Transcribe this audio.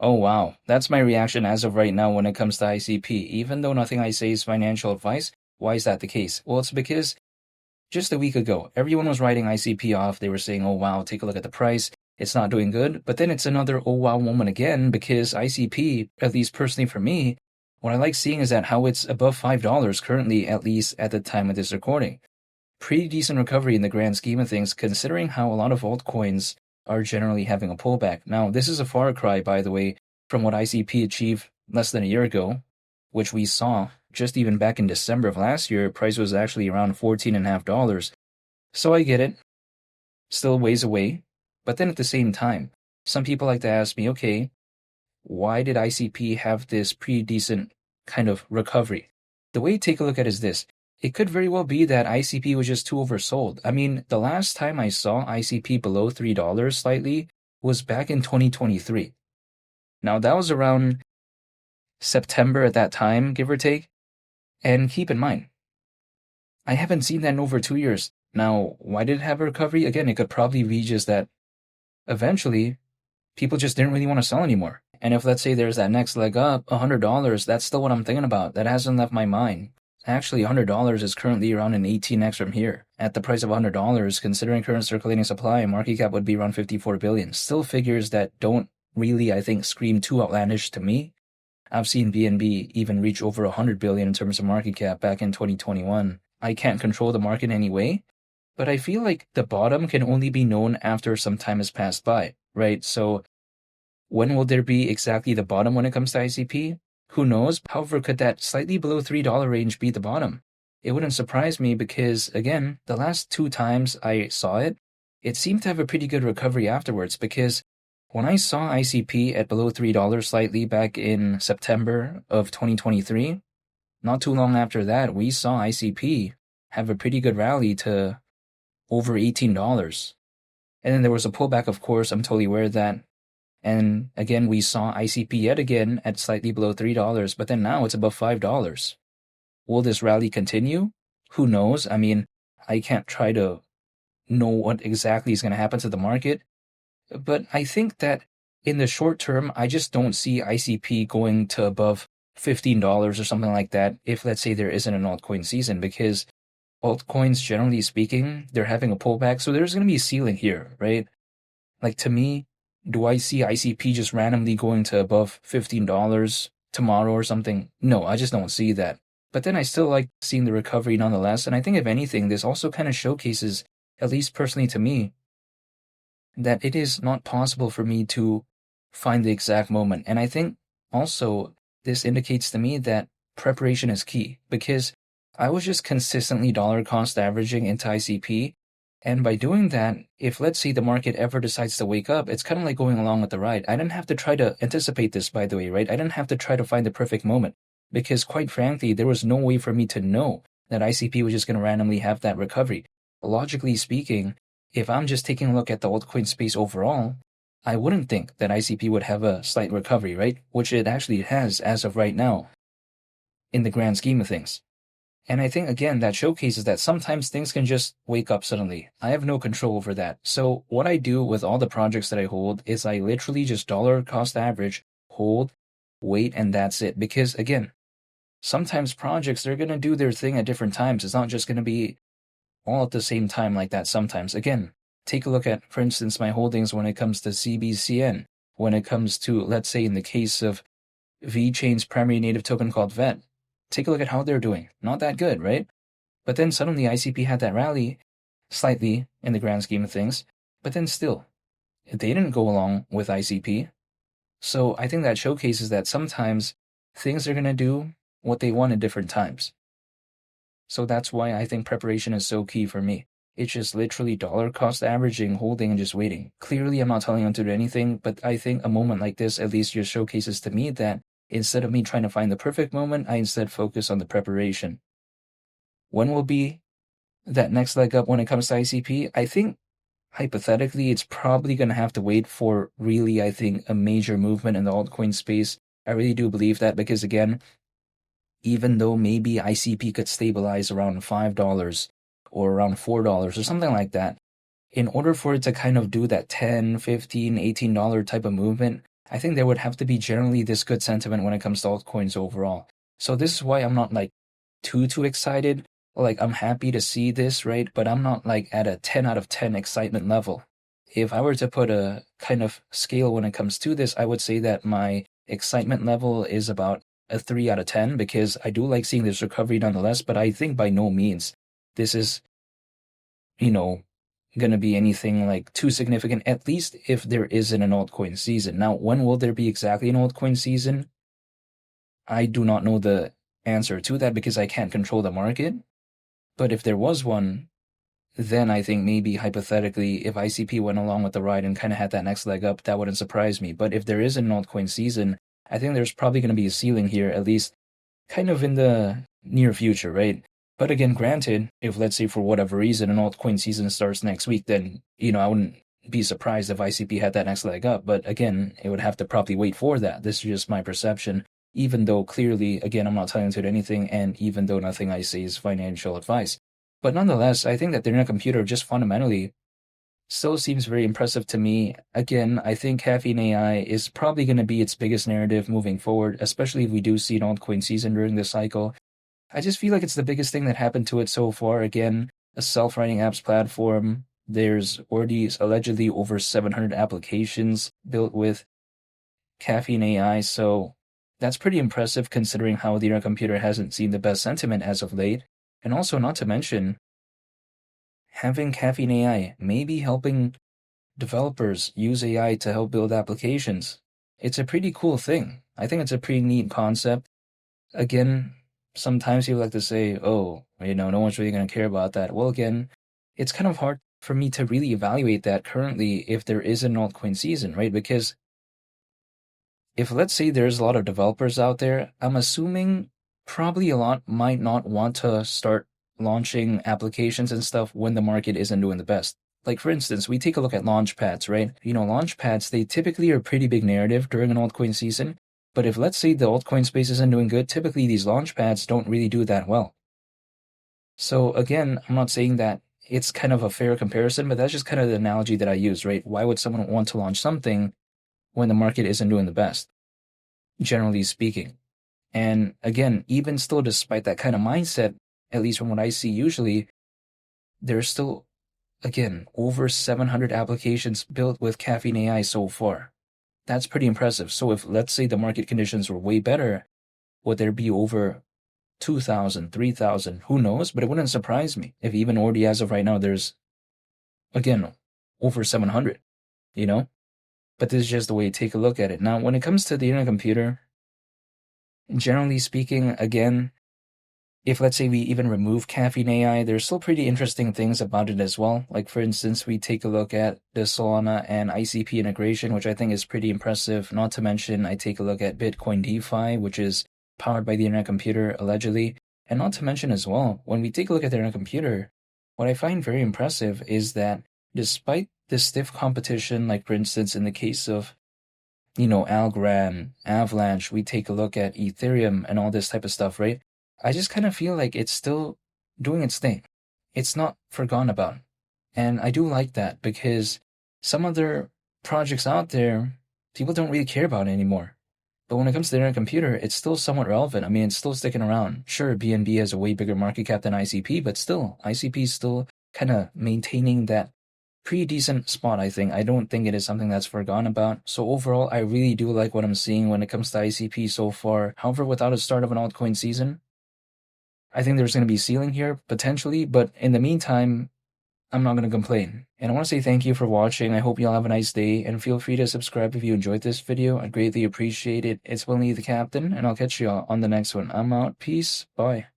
Oh wow, that's my reaction as of right now when it comes to ICP. Even though nothing I say is financial advice, why is that the case? Well, it's because just a week ago, everyone was writing ICP off. They were saying, oh wow, take a look at the price. It's not doing good. But then it's another oh wow moment again because ICP, at least personally for me, what I like seeing is that how it's above $5 currently, at least at the time of this recording. Pretty decent recovery in the grand scheme of things, considering how a lot of altcoins are generally having a pullback. Now, this is a far cry, by the way, from what ICP achieved less than a year ago, which we saw just even back in December of last year. Price was actually around $14.50. So I get it, still ways away. But then at the same time, some people like to ask me, okay, why did ICP have this pretty decent kind of recovery? The way to take a look at it is this. It could very well be that ICP was just too oversold. I mean, the last time I saw ICP below $3 slightly was back in 2023. Now, that was around September at that time, give or take. And keep in mind, I haven't seen that in over 2 years. Now, why did it have a recovery? Again, it could probably be just that eventually people just didn't really want to sell anymore. And if let's say there's that next leg up, $100, that's still what I'm thinking about. That hasn't left my mind. Actually, $100 is currently around an 18x from here. At the price of $100, considering current circulating supply, market cap would be around 54 billion. Still figures that don't really, I think, scream too outlandish to me. I've seen BNB even reach over 100 billion in terms of market cap back in 2021. I can't control the market anyway, but I feel like the bottom can only be known after some time has passed by, right? So when will there be exactly the bottom when it comes to ICP? Who knows? However, could that slightly below $3 range be the bottom? It wouldn't surprise me because, again, the last two times I saw it, it seemed to have a pretty good recovery afterwards because when I saw ICP at below $3 slightly back in September of 2023, not too long after that, we saw ICP have a pretty good rally to over $18. And then there was a pullback, of course, I'm totally aware of that. And again, we saw ICP yet again at slightly below $3, but then now it's above $5. Will this rally continue? Who knows? I mean, I can't try to know what exactly is going to happen to the market, but I think that in the short term, I just don't see ICP going to above $15 or something like that if, let's say, there isn't an altcoin season, because altcoins, generally speaking, they're having a pullback, so there's going to be a ceiling here, right? Like, to me, do I see ICP just randomly going to above $15 tomorrow or something? No, I just don't see that. But then I still like seeing the recovery nonetheless, and I think if anything, this also kind of showcases, at least personally to me, that it is not possible for me to find the exact moment. And I think also this indicates to me that preparation is key, because I was just consistently dollar cost averaging into ICP. And by doing that, if let's say the market ever decides to wake up, it's kind of like going along with the ride. I didn't have to try to anticipate this, by the way, right? I didn't have to try to find the perfect moment, because quite frankly, there was no way for me to know that ICP was just going to randomly have that recovery. Logically speaking, if I'm just taking a look at the altcoin space overall, I wouldn't think that ICP would have a slight recovery, right? Which it actually has as of right now in the grand scheme of things. And I think, again, that showcases that sometimes things can just wake up suddenly. I have no control over that. So what I do with all the projects that I hold is I literally just dollar cost average, hold, wait, and that's it. Because, again, sometimes projects, they're going to do their thing at different times. It's not just going to be all at the same time like that sometimes. Again, take a look at, for instance, my holdings when it comes to CBCN, when it comes to, let's say, in the case of VeChain's primary native token called VET. Take a look at how they're doing. Not that good, right? But then suddenly ICP had that rally, slightly in the grand scheme of things, but then still, they didn't go along with ICP. So I think that showcases that sometimes things are going to do what they want at different times. So that's why I think preparation is so key for me. It's just literally dollar cost averaging, holding, and just waiting. Clearly, I'm not telling you to do anything, but I think a moment like this at least just showcases to me that instead of me trying to find the perfect moment, I instead focus on the preparation. When will be that next leg up when it comes to ICP? I think, hypothetically, it's probably going to have to wait for really, I think, a major movement in the altcoin space. I really do believe that because, again, even though maybe ICP could stabilize around $5 or around $4 or something like that, in order for it to kind of do that $10, $15, $18 type of movement, I think there would have to be generally this good sentiment when it comes to altcoins overall. So this is why I'm not like too excited. Like I'm happy to see this, right? But I'm not like at a 10 out of 10 excitement level. If I were to put a kind of scale when it comes to this, I would say that my excitement level is about a 3 out of 10 because I do like seeing this recovery nonetheless, but I think by no means this is, you know, gonna be anything like too significant, at least if there isn't an altcoin season. Now, when will there be exactly an altcoin season? I do not know the answer to that because I can't control the market. But if there was one, then I think maybe hypothetically, if ICP went along with the ride and kind of had that next leg up, that wouldn't surprise me. But if there is an altcoin season, I think there's probably going to be a ceiling here, at least kind of in the near future, right? But again, granted, if let's say for whatever reason an altcoin season starts next week, then, I wouldn't be surprised if ICP had that next leg up. But again, it would have to probably wait for that. This is just my perception, even though clearly, again, I'm not telling you anything, and even though nothing I say is financial advice. But nonetheless, I think that the internet computer just fundamentally still seems very impressive to me. Again, I think Caffeine AI is probably going to be its biggest narrative moving forward, especially if we do see an altcoin season during this cycle. I just feel like it's the biggest thing that happened to it so far. Again, a self-writing apps platform. There's already allegedly over 700 applications built with Caffeine AI, so that's pretty impressive considering how the internet computer hasn't seen the best sentiment as of late. And also, not to mention, having Caffeine AI maybe helping developers use AI to help build applications. It's a pretty cool thing. I think it's a pretty neat concept. Again, sometimes people like to say, oh, no one's really going to care about that. Well, again, it's kind of hard for me to really evaluate that currently if there is an altcoin season, right? Because if let's say there's a lot of developers out there, I'm assuming probably a lot might not want to start launching applications and stuff when the market isn't doing the best. Like for instance, we take a look at launchpads, right? Launchpads, they typically are a pretty big narrative during an altcoin season. But if let's say the altcoin space isn't doing good, typically these launchpads don't really do that well. So again, I'm not saying that it's kind of a fair comparison, but that's just kind of the analogy that I use, right? Why would someone want to launch something when the market isn't doing the best, generally speaking? And again, even still, despite that kind of mindset, at least from what I see usually, there's still, again, over 700 applications built with Caffeine AI so far. That's pretty impressive. So if, let's say, the market conditions were way better, would there be over 2,000, 3,000? Who knows? But it wouldn't surprise me if even already as of right now, there's, again, over 700, But this is just the way to take a look at it. Now, when it comes to the internet computer, generally speaking, again, if let's say we even remove Caffeine AI, there's still pretty interesting things about it as well. Like for instance, we take a look at the Solana and ICP integration, which I think is pretty impressive. Not to mention, I take a look at Bitcoin DeFi, which is powered by the internet computer, allegedly. And not to mention as well, when we take a look at the internet computer, what I find very impressive is that despite the stiff competition, like for instance, in the case of Algorand, Avalanche, we take a look at Ethereum and all this type of stuff, right? I just kind of feel like it's still doing its thing. It's not forgotten about. And I do like that because some other projects out there, people don't really care about it anymore. But when it comes to the internet computer, it's still somewhat relevant. I mean, it's still sticking around. Sure, BNB has a way bigger market cap than ICP, but still, ICP is still kind of maintaining that pretty decent spot, I think. I don't think it is something that's forgotten about. So overall, I really do like what I'm seeing when it comes to ICP so far. However, without a start of an altcoin season, I think there's going to be a ceiling here, potentially, but in the meantime, I'm not going to complain. And I want to say thank you for watching. I hope you all have a nice day, and feel free to subscribe if you enjoyed this video. I'd greatly appreciate it. It's Willie the Captain, and I'll catch you all on the next one. I'm out. Peace. Bye.